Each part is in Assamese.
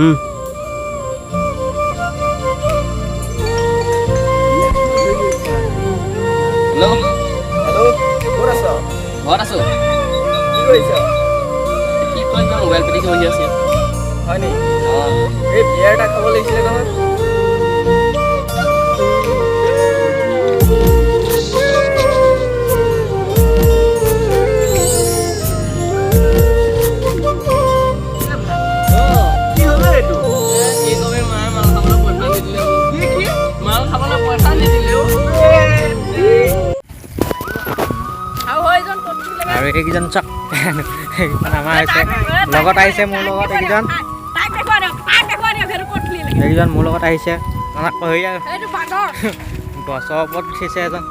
হেল্ল' হেল্ল' ক'ত আছ? ঘৰত আছোঁ। কি কৰিছ? কি কৰিম মোবাইল পিটিকি বহি আছে। হয় নি? অঁ এই বিয়াৰ এটা খাব লাগিছিলে নহয়। কি হ'ল এইটো? কি কবি মায়ে মাল খাবলৈ পইচা নিদিলে মাল খাবলৈ পইচা নিদিলে আৰু এইকেইজন চাওক আমাৰ হৈছে লগত আহিছে মোৰ লগত এইকেইজন মোৰ লগত আহিছে গছৰ ওপৰত উঠিছে এজন।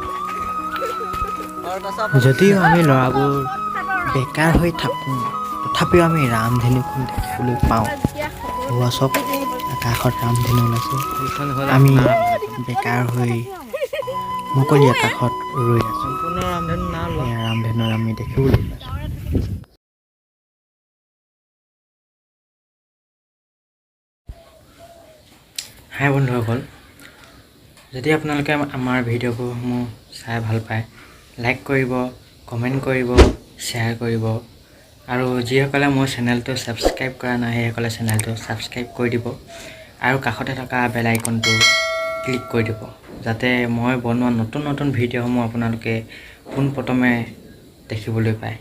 যদিও আমি ল'ৰাবোৰ বেকাৰ হৈ থাকোঁ তথাপিও আমি ৰামধেনুখন দেখিবলৈ পাওঁ। চব আকাশত ৰামধেনু ওলাইছে, আমি বেকাৰ হৈ মুকলি আকাশত ৰৈ আছোঁ। সম্পূৰ্ণ ৰামধেনু না ৰামধেনু আমি দেখিবলৈ পাইছোঁ। হাই বন্ধুসকল, যদি আপোনালোকে আমাৰ ভিডিঅ'সমূহ চাই ভাল পায় লাইক কৰিব, কমেণ্ট কৰিব, শ্বেয়াৰ কৰিব আৰু যিসকলে মোৰ চেনেলটো ছাবস্ক্ৰাইব কৰা নাই সেইসকলে চেনেলটো ছাবস্ক্ৰাইব কৰি দিব আৰু কাষতে থকা বেল আইকনটো ক্লিক কৰি দিব যাতে মই বনোৱা নতুন নতুন ভিডিঅ'সমূহ আপোনালোকে পোনপ্ৰথমে দেখিবলৈ পায়।